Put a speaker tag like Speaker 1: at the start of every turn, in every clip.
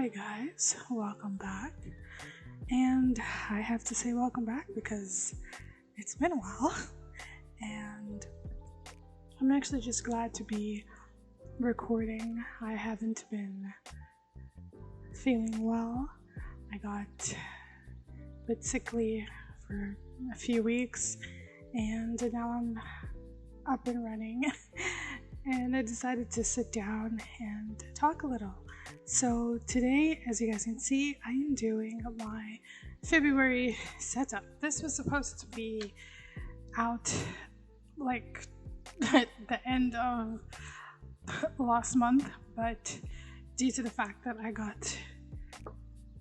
Speaker 1: Hi guys, welcome back. And I have to say welcome back because it's been a while and I'm actually just glad to be recording. I haven't been feeling well. I got a bit sickly for a few weeks and now I'm up and running and I decided to sit down and talk a little. So today, as you guys can see, I am doing my February setup. This was supposed to be out like at the end of last month, but due to the fact that I got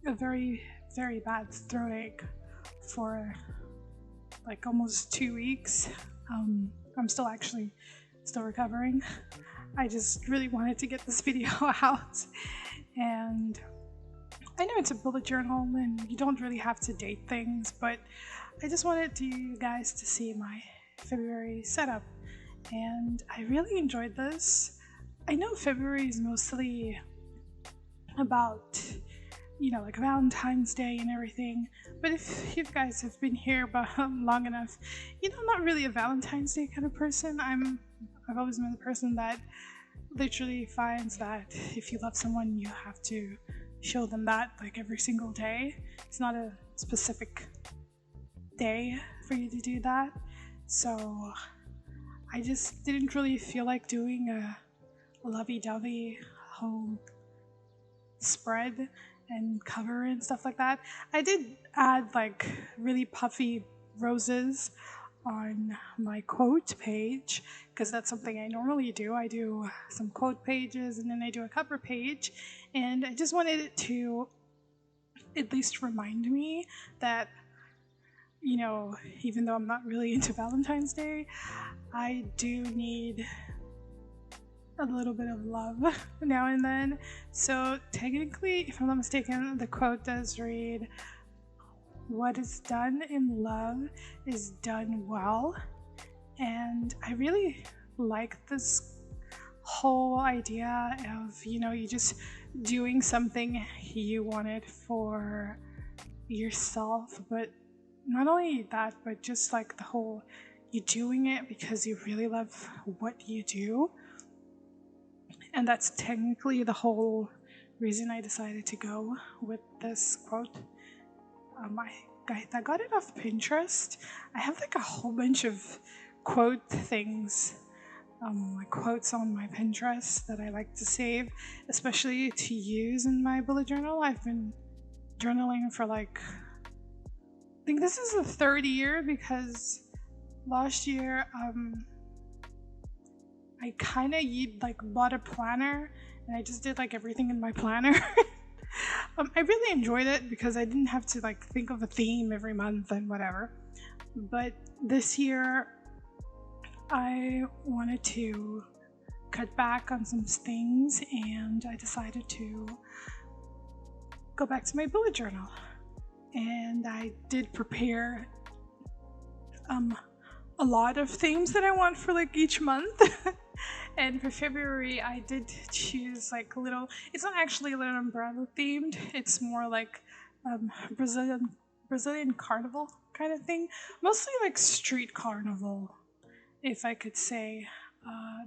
Speaker 1: a very, very bad throat ache for like almost 2 weeks, I'm still recovering. I just really wanted to get this video out, and I know it's a bullet journal and you don't really have to date things, but I just wanted you guys to see my February setup, and I really enjoyed this. I know February is mostly about, like Valentine's Day and everything, but if you guys have been here about long enough, I'm not really a Valentine's Day kind of person. I've always been the person that literally finds that if you love someone, you have to show them that like every single day. It's not a specific day for you to do that. So I just didn't really feel like doing a lovey-dovey whole spread and cover and stuff like that. I did add like really puffy roses on my quote page because that's something I normally do. I do some quote pages and then I do a cover page, and I just wanted it to at least remind me that, even though I'm not really into Valentine's Day, I do need a little bit of love now and then. So technically, if I'm not mistaken, the quote does read, "What is done in love is done well." And I really like this whole idea of, you just doing something you wanted for yourself, but not only that, but just like the whole you doing it because you really love what you do. And that's technically the whole reason I decided to go with this quote. I got it off Pinterest. I have like a whole bunch of quote things, like quotes on my Pinterest that I like to save, especially to use in my bullet journal. I've been journaling for I think this is the third year, because last year I kind of bought a planner and I just did everything in my planner. I really enjoyed it because I didn't have to think of a theme every month and whatever. But this year I wanted to cut back on some things and I decided to go back to my bullet journal. And I did prepare a lot of themes that I want for each month. And for February, I did choose it's not actually a little umbrella themed, it's more Brazilian carnival kind of thing. Mostly street carnival, if I could say.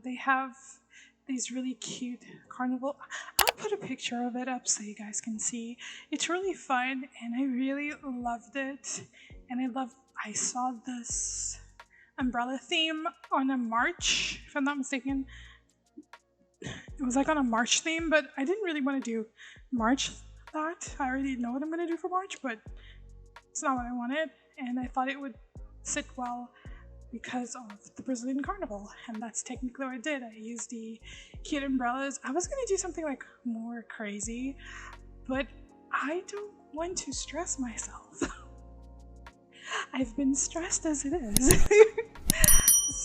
Speaker 1: They have these really cute carnival. I'll put a picture of it up so you guys can see. It's really fun and I really loved it. And I saw this umbrella theme on a March, if I'm not mistaken. It was on a March theme, but I didn't really want to do March that. I already know what I'm going to do for March, but it's not what I wanted. And I thought it would sit well because of the Brazilian carnival. And that's technically what I did. I used the cute umbrellas. I was going to do something more crazy, but I don't want to stress myself. I've been stressed as it is.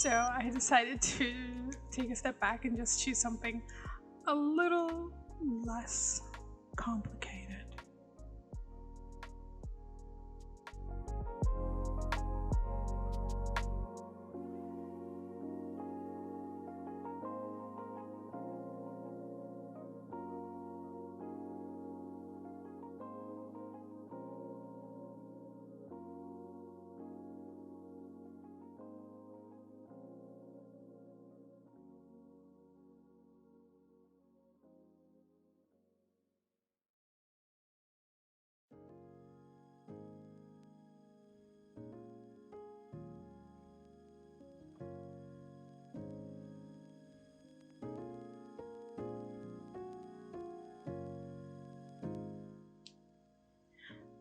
Speaker 1: So I decided to take a step back and just choose something a little less complicated.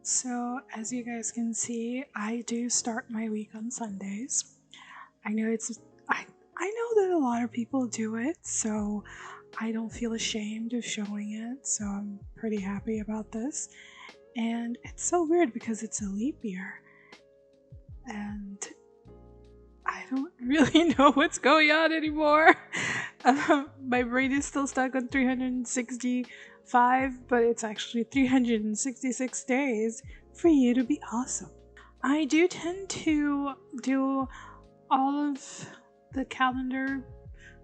Speaker 1: So, as you guys can see, I do start my week on Sundays. I know I know that a lot of people do it, so I don't feel ashamed of showing it. So I'm pretty happy about this. And it's so weird because it's a leap year, and I don't really know what's going on anymore. My brain is still stuck on 365, but it's actually 366 days for you to be awesome. I do tend to do all of the calendar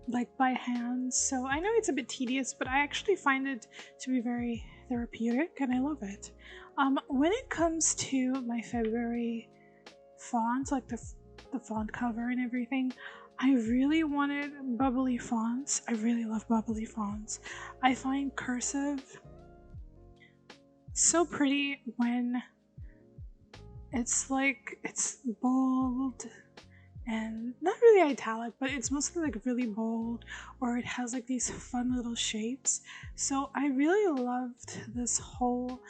Speaker 1: like by hand, so I know it's a bit tedious, but I actually find it to be very therapeutic and I love it. When it comes to my February fonts, like the font cover and everything, I really wanted bubbly fonts. I really love bubbly fonts. I find cursive so pretty when it's bold and not really italic, but it's mostly like really bold, or it has like these fun little shapes. So I really loved this whole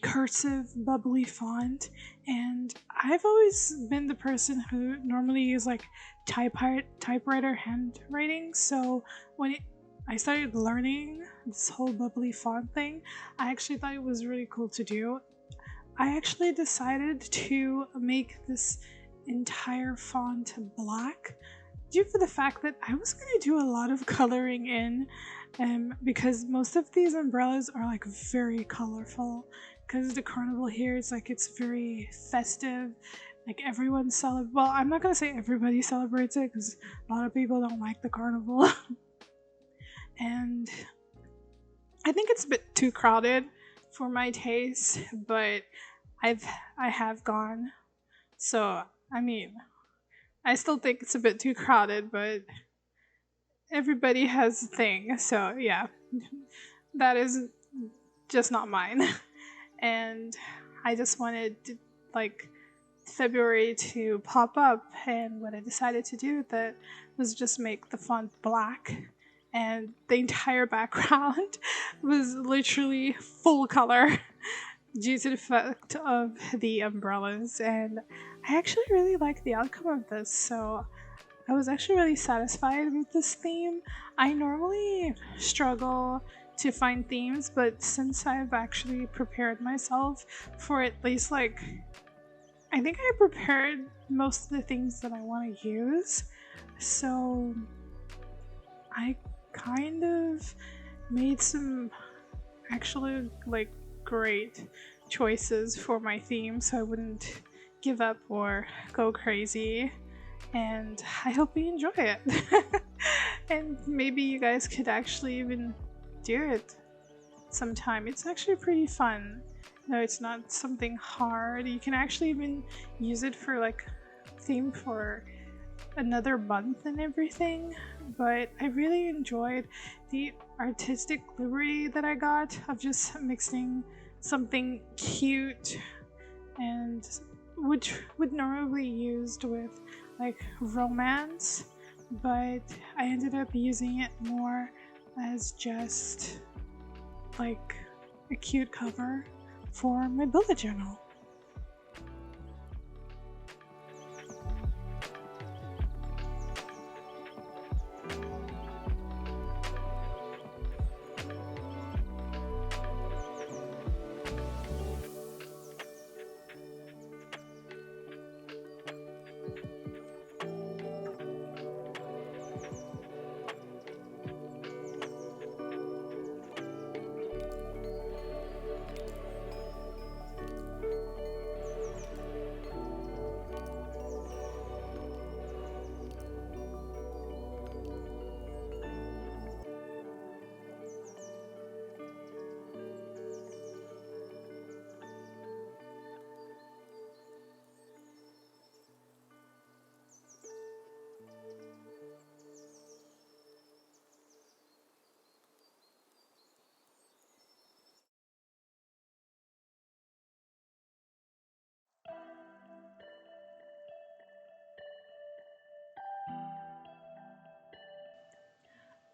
Speaker 1: cursive bubbly font, and I've always been the person who normally use like typewriter handwriting. So when I started learning this whole bubbly font thing, I actually thought it was really cool to do. I actually decided to make this entire font black due to the fact that I was going to do a lot of coloring in, because most of these umbrellas are like very colorful. Because the carnival here is like it's very festive, like everyone celebrates. Well, I'm not gonna say everybody celebrates it because a lot of people don't like the carnival, and I think it's a bit too crowded for my taste. But I have gone, so I mean, I still think it's a bit too crowded, but everybody has a thing. So yeah, that is just not mine. And I just wanted like February to pop up, and what I decided to do with it was just make the font black, and the entire background was literally full color due to the fact of the umbrellas. And I actually really like the outcome of this, so I was actually really satisfied with this theme. I normally struggle to find themes, but since I've actually prepared myself for at least like, I think I prepared most of the things that I want to use, so I kind of made some actually like great choices for my theme, so I wouldn't give up or go crazy. And I hope you enjoy it. And maybe you guys could actually even do it sometime. It's actually pretty fun. No, it's not something hard. You can actually even use it for like theme for another month and everything. But I really enjoyed the artistic liberty that I got of just mixing something cute and which would normally used with like romance, but I ended up using it more as just like a cute cover for my bullet journal.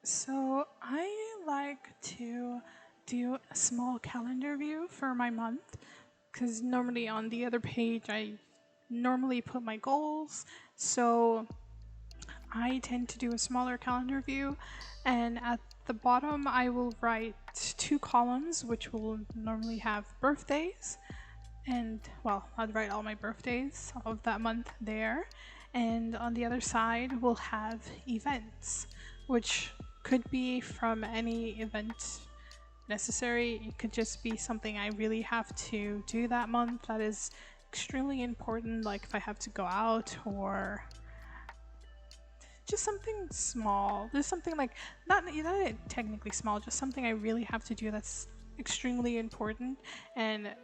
Speaker 1: So I like to do a small calendar view for my month, because normally on the other page I normally put my goals, so I tend to do a smaller calendar view, and at the bottom I will write 2 columns which will normally have birthdays, and well, I'd write all my birthdays of that month there, and on the other side we'll have events, which could be from any event necessary. It could just be something I really have to do that month that is extremely important, like if I have to go out, or just something small. There's something like not technically small, just something I really have to do that's extremely important, and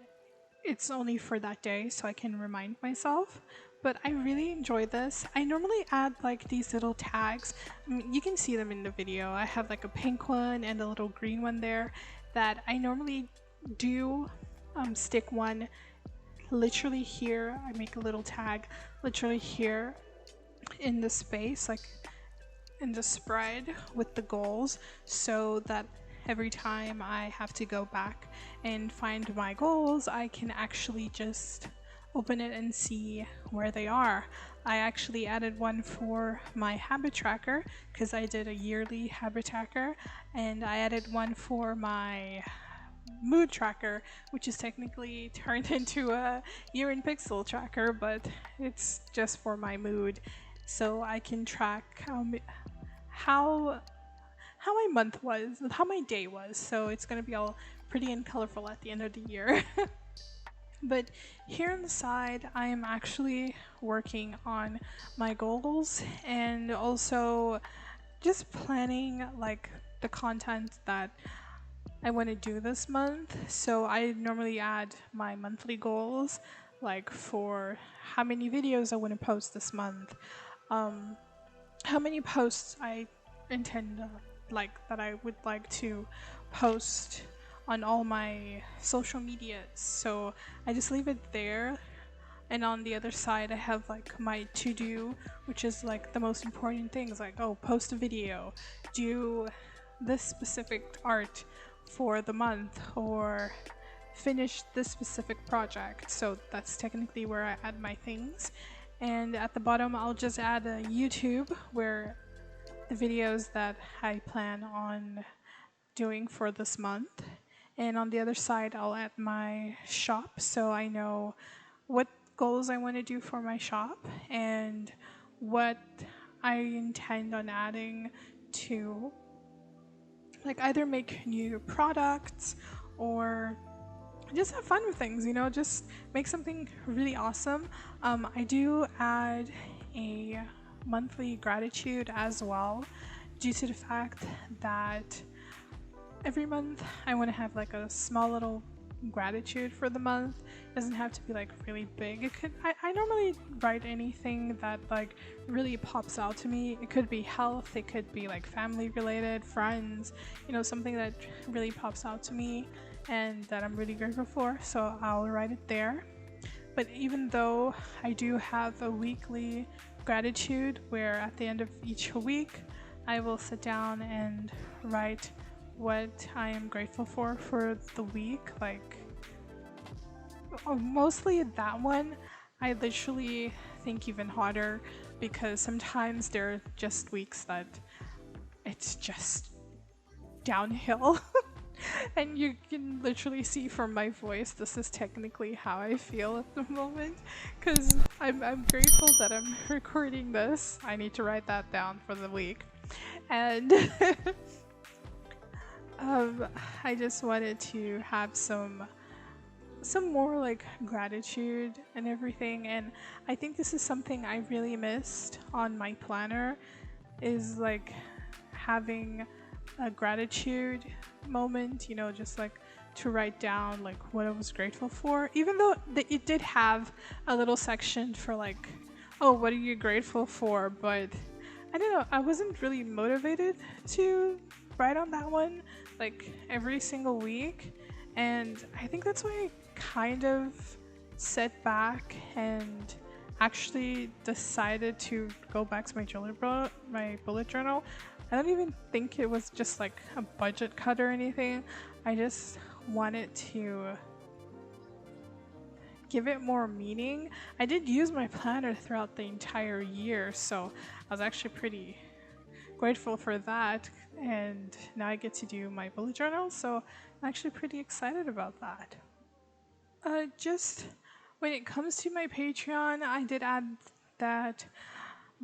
Speaker 1: it's only for that day, so I can remind myself. But I really enjoy this. I normally add like these little tags. I mean, you can see them in the video. I have like a pink one and a little green one there that I normally do stick one literally here. I make a little tag literally here in the space, like in the spread with the goals, so that every time I have to go back and find my goals, I can actually just open it and see where they are. I actually added one for my habit tracker because I did a yearly habit tracker, and I added one for my mood tracker, which is technically turned into a year in pixel tracker, but it's just for my mood, so I can track how my month was, how my day was, so it's gonna be all pretty and colorful at the end of the year. But here on the side, I am actually working on my goals and also just planning like the content that I want to do this month. So I normally add my monthly goals, like for how many videos I want to post this month, how many posts I intend that I would like to post on all my social medias. So I just leave it there, and on the other side I have like my to-do, which is like the most important things, like, oh, post a video, do this specific art for the month, or finish this specific project. So that's technically where I add my things. And at the bottom I'll just add a YouTube, where the videos that I plan on doing for this month. And on the other side I'll add my shop, so I know what goals I want to do for my shop and what I intend on adding to like either make new products or just have fun with things, you know, just make something really awesome. I do add a monthly gratitude as well, due to the fact that every month I want to have like a small little gratitude for the month. It doesn't have to be like really big. It could, I normally write anything that like really pops out to me. It could be health, it could be like family related, friends, you know, something that really pops out to me and that I'm really grateful for, so I'll write it there. But even though I do have a weekly gratitude, where at the end of each week I will sit down and write what I am grateful for the week, like mostly that one I literally think even harder, because sometimes there are just weeks that it's just downhill. And you can literally see from my voice, this is technically how I feel at the moment, because I'm grateful that I'm recording this. I need to write that down for the week. And I just wanted to have some more like gratitude and everything, and I think this is something I really missed on my planner, is like having a gratitude moment, you know, just like to write down like what I was grateful for, even though it did have a little section for like, oh, what are you grateful for, but I don't know, I wasn't really motivated to write on that one like every single week, and I think that's why I kind of set back and actually decided to go back to my bullet journal I don't even think it was just like a budget cut or anything. I just wanted to give it more meaning. I did use my planner throughout the entire year, so I was actually pretty grateful for that. And now I get to do my bullet journal, so I'm actually pretty excited about that. Just when it comes to my Patreon, I did add that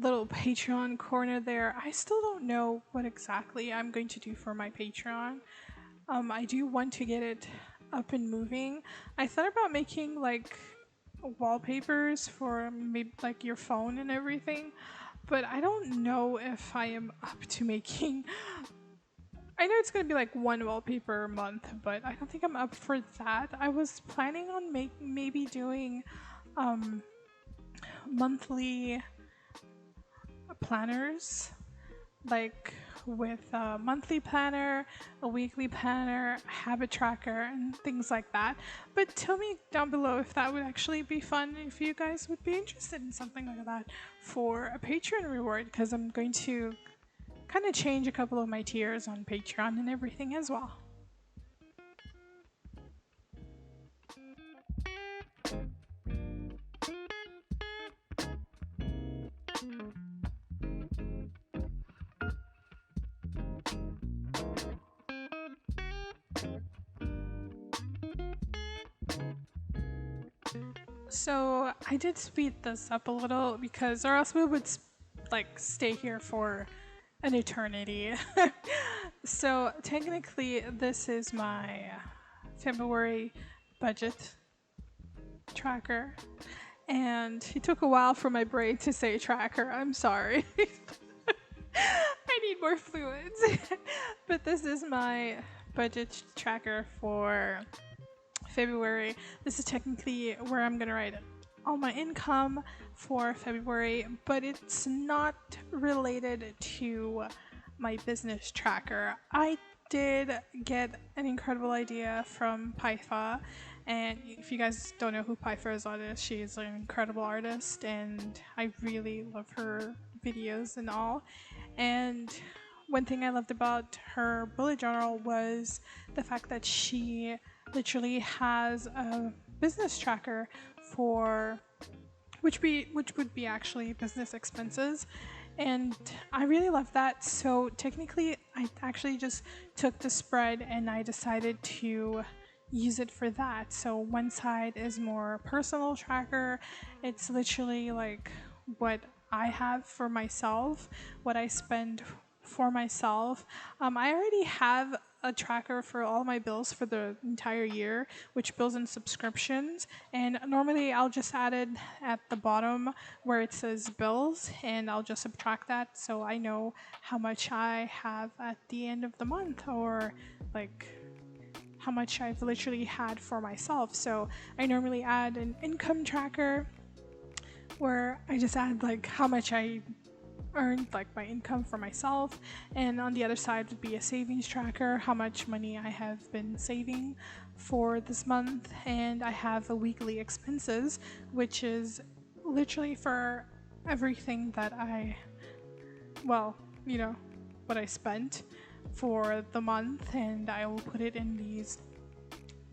Speaker 1: little Patreon corner there. I still don't know what exactly I'm going to do for my Patreon. I do want to get it up and moving. I thought about making like wallpapers for maybe like your phone and everything, but I don't know if I am up to making. I know it's gonna be like one wallpaper a month, but I don't think I'm up for that. I was planning on maybe doing monthly planners, like with a monthly planner, a weekly planner, a habit tracker, and things like that. But tell me down below if that would actually be fun, if you guys would be interested in something like that for a Patreon reward, because I'm going to kind of change a couple of my tiers on Patreon and everything as well. So I did speed this up a little because or else we would like stay here for an eternity. So technically this is my February budget tracker, and it took a while for my brain to say tracker. I'm sorry. I need more fluids. But this is my budget tracker for February. This is technically where I'm gonna write all my income for February, but it's not related to my business tracker. I did get an incredible idea from Pytha, and if you guys don't know who Pytha is, she is an incredible artist, and I really love her videos and all. And one thing I loved about her bullet journal was the fact that she literally has a business tracker for which would be actually business expenses, and I really love that. So technically I actually just took the spread and I decided to use it for that. So one side is more personal tracker. It's literally like what I have for myself, what I spend for myself. I already have a tracker for all my bills for the entire year, which bills and subscriptions, and normally I'll just add it at the bottom where it says bills, and I'll just subtract that so I know how much I have at the end of the month, or like how much I've literally had for myself. So I normally add an income tracker where I just add like how much I earned, like my income for myself, and on the other side would be a savings tracker, how much money I have been saving for this month, and I have a weekly expenses, which is literally for everything that what I spent for the month, and I will put it in these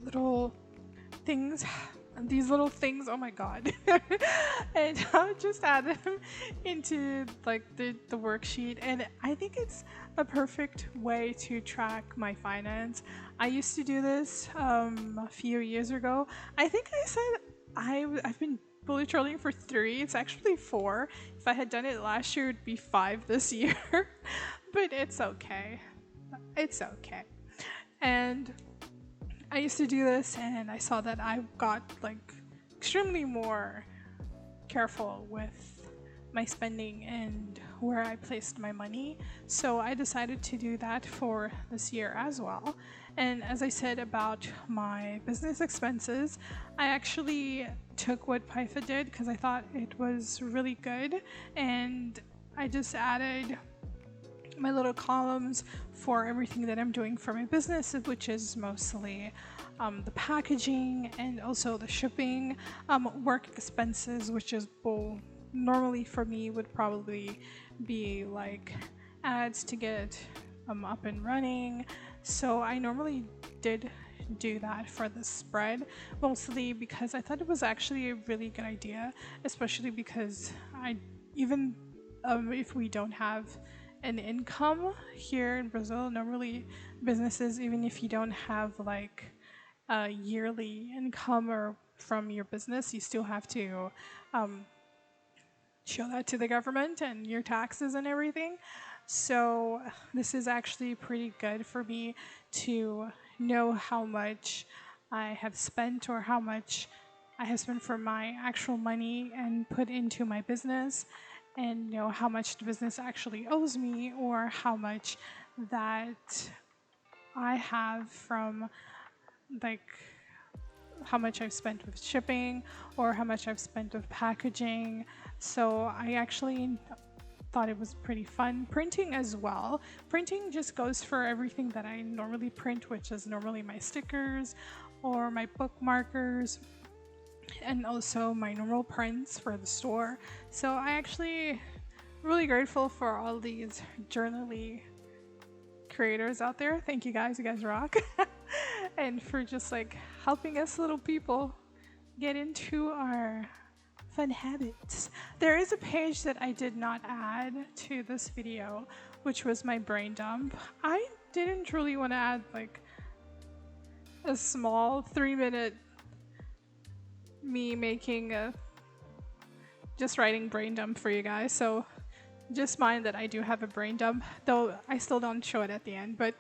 Speaker 1: little things. Oh my god. And I'll just add them into like the worksheet, and I think it's a perfect way to track my finance. I used to do this a few years ago. I think I said I've been bullet journaling for 3. It's actually 4. If I had done it last year, it'd be 5 this year. But it's okay. It's okay. And I used to do this, and I saw that I got like extremely more careful with my spending and where I placed my money. So I decided to do that for this year as well. And as I said about my business expenses, I actually took what Pytha did because I thought it was really good, and I just added my little columns for everything that I'm doing for my business, which is mostly the packaging and also the shipping, work expenses, which is normally for me would probably be like ads to get up and running. So I normally did do that for the spread, mostly because I thought it was actually a really good idea, especially because even if we don't have an income here in Brazil, normally businesses, even if you don't have like a yearly income or from your business, you still have to show that to the government and your taxes and everything. So this is actually pretty good for me to know how much I have spent or how much I have spent for my actual money and put into my business, and know how much the business actually owes me, or how much that I have from like how much I've spent with shipping or how much I've spent with packaging. So I actually thought it was pretty fun. Printing as well. Printing just goes for everything that I normally print, which is normally my stickers or my bookmarkers, and also my normal prints for the store. So I actually really grateful for all these journaly creators out there. Thank you guys rock. And for just like helping us little people get into our fun habits. There is a page that I did not add to this video, which was my brain dump. I didn't really want to add like a small 3-minute me making just writing brain dump for you guys, so just mind that I do have a brain dump, though I still don't show it at the end, but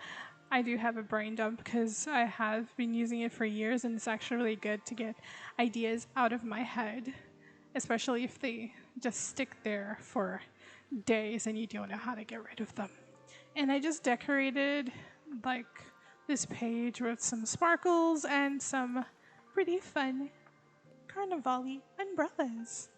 Speaker 1: I do have a brain dump because I have been using it for years, and it's actually really good to get ideas out of my head, especially if they just stick there for days and you don't know how to get rid of them. And I just decorated like this page with some sparkles and some pretty fun carnival-y umbrellas.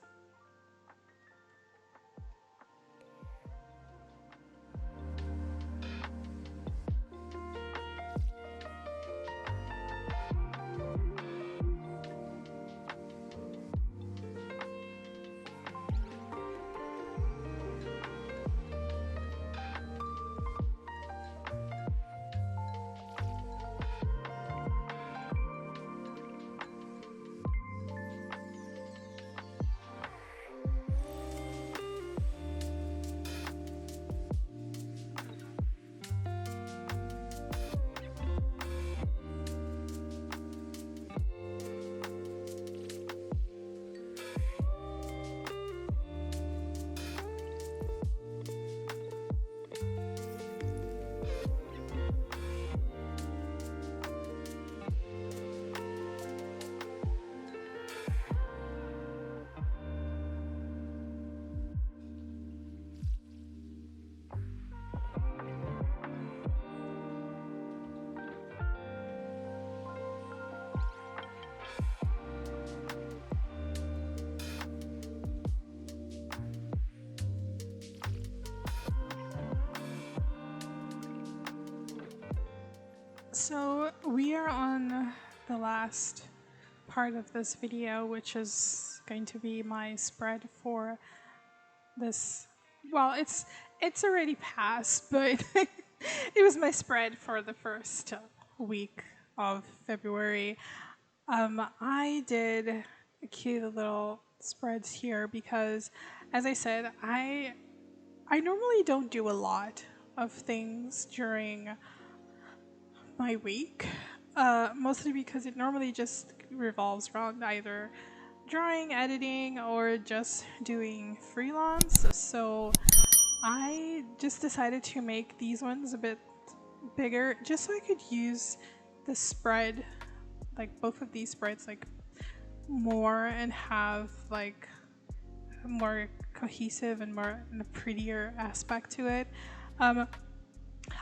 Speaker 1: So we are on the last part of this video, which is going to be my spread for this. Well, it's already passed, but it was my spread for the first week of February. I did cute little spreads here because, as I said, I normally don't do a lot of things during my week, mostly because it normally just revolves around either drawing, editing, or just doing freelance. So I just decided to make these ones a bit bigger just so I could use the spread, like both of these spreads, like more, and have like a more cohesive and more and a prettier aspect to it.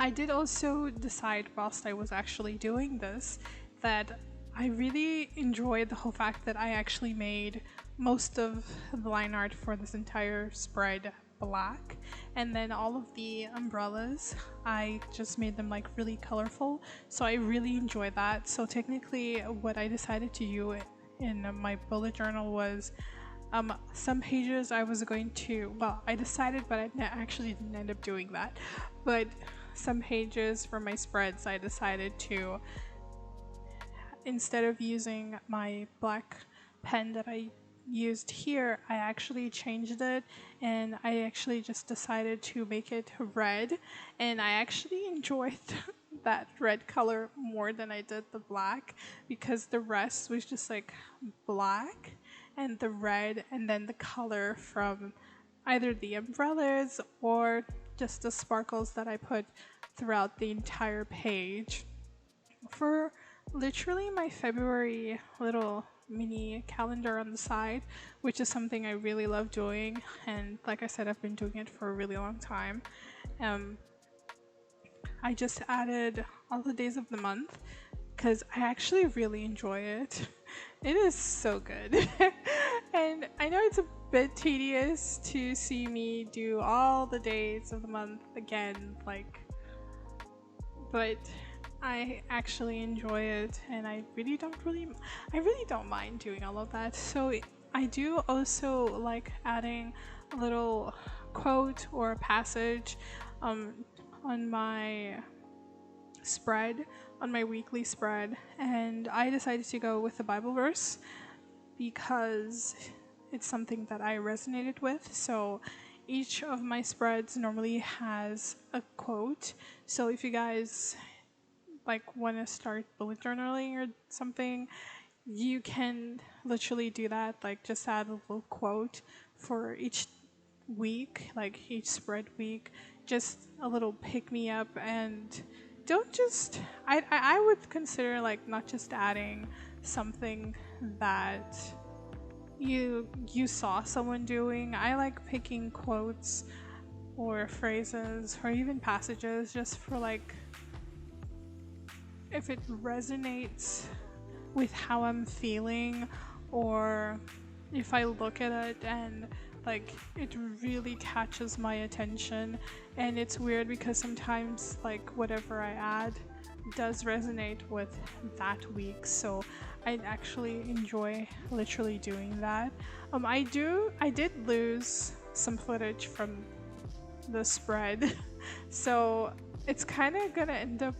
Speaker 1: I did also decide whilst I was actually doing this that I really enjoyed the whole fact that I actually made most of the line art for this entire spread black, and then all of the umbrellas I just made them like really colorful, so I really enjoyed that. So technically what I decided to do in my bullet journal was Some pages I was going to, well, I decided, but I actually didn't end up doing that. But some pages for my spreads, I decided to, instead of using my black pen that I used here, I actually changed it, and I actually just decided to make it red, and I actually enjoyed that red color more than I did the black, because the rest was just like black and the red, and then the color from either the umbrellas or just the sparkles that I put throughout the entire page. For literally my February little mini calendar on the side, which is something I really love doing, and like I said, I've been doing it for a really long time. I just added all the days of the month because I actually really enjoy it. It is so good. And I know it's a bit tedious to see me do all the days of the month again, like, but I actually enjoy it, and I really don't mind doing all of that. So I do also like adding a little quote or a passage on my spread, on my weekly spread, and I decided to go with the Bible verse because it's something that I resonated with. So each of my spreads normally has a quote. So if you guys like want to start bullet journaling or something, you can literally do that. Like just add a little quote for each week, like each spread week, just a little pick me up. And don't just, I would consider like not just adding something that you saw someone doing. I like picking quotes or phrases or even passages just for like, if it resonates with how I'm feeling, or if I look at it and like it really catches my attention. And it's weird because sometimes like whatever I add does resonate with that week, so I actually enjoy literally doing that. I did lose some footage from the spread so it's kind of gonna end up,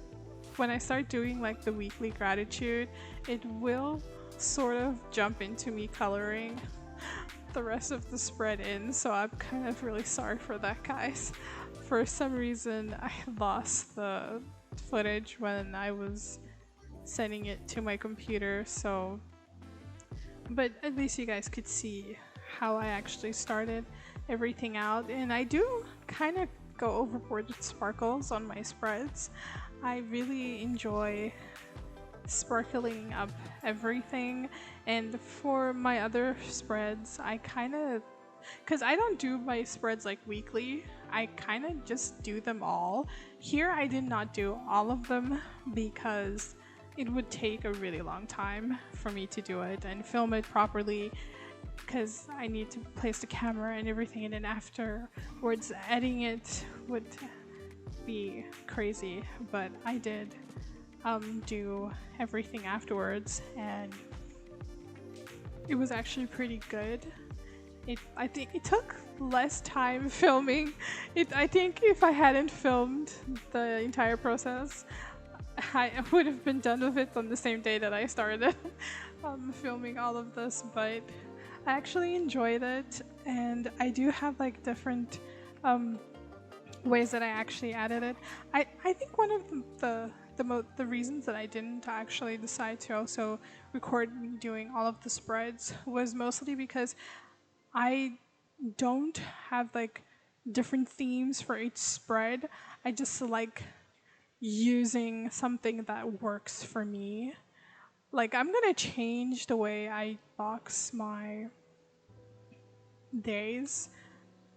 Speaker 1: when I start doing like the weekly gratitude, it will sort of jump into me coloring the rest of the spread in, so I'm kind of really sorry for that, guys. For some reason I lost the footage when I was sending it to my computer, so, but at least you guys could see how I actually started everything out. And I do kind of go overboard with sparkles on my spreads. I really enjoy sparkling up everything. And for my other spreads, I kind of, because I don't do my spreads like weekly, I kind of just do them all. Here I did not do all of them because it would take a really long time for me to do it and film it properly, because I need to place the camera and everything, and then afterwards editing it would be crazy. But I did do everything afterwards, and it was actually pretty good. I think it took less time filming it. I think if I hadn't filmed the entire process, I would have been done with it on the same day that I started filming all of this. But I actually enjoyed it, and I do have like different ways that I actually added it. I think one of the reasons that I didn't actually decide to also record me doing all of the spreads was mostly because I don't have like different themes for each spread. I just like using something that works for me. Like, I'm gonna change the way I box my days,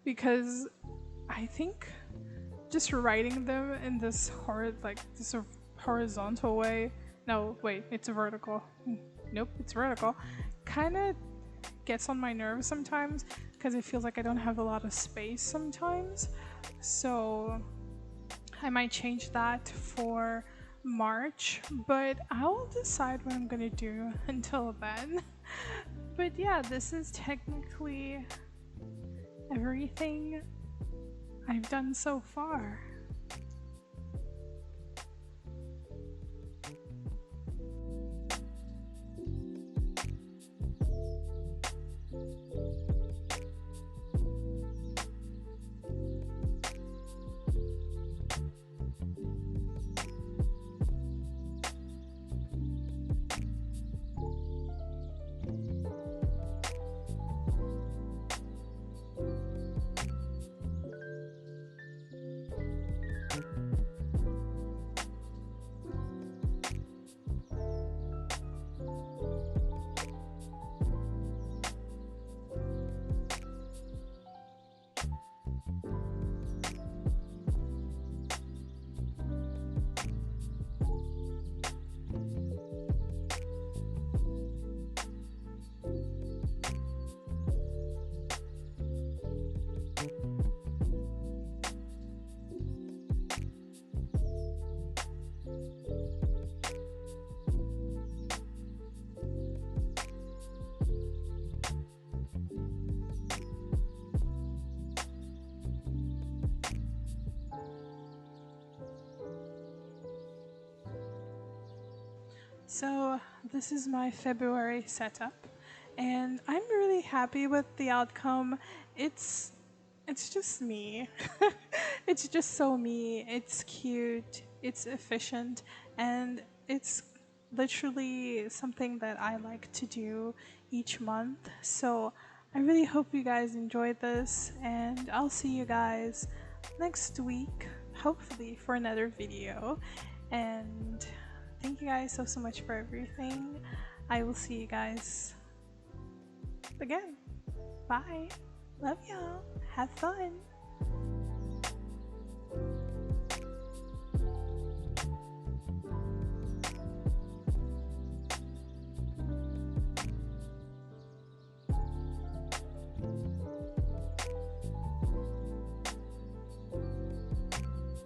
Speaker 1: because I think just writing them in this horizontal way. No, wait, it's vertical. Nope, it's vertical. Kind of gets on my nerves sometimes because it feels like I don't have a lot of space sometimes. So I might change that for March, but I'll decide what I'm gonna do until then. But yeah, this is technically everything I've done so far. So this is my February setup, and I'm really happy with the outcome. It's just me. It's just so me. It's cute, it's efficient, and it's literally something that I like to do each month. So I really hope you guys enjoyed this, and I'll see you guys next week, hopefully for another video. And thank you guys so much for everything. I will see you guys again. Bye. Love y'all. Have fun.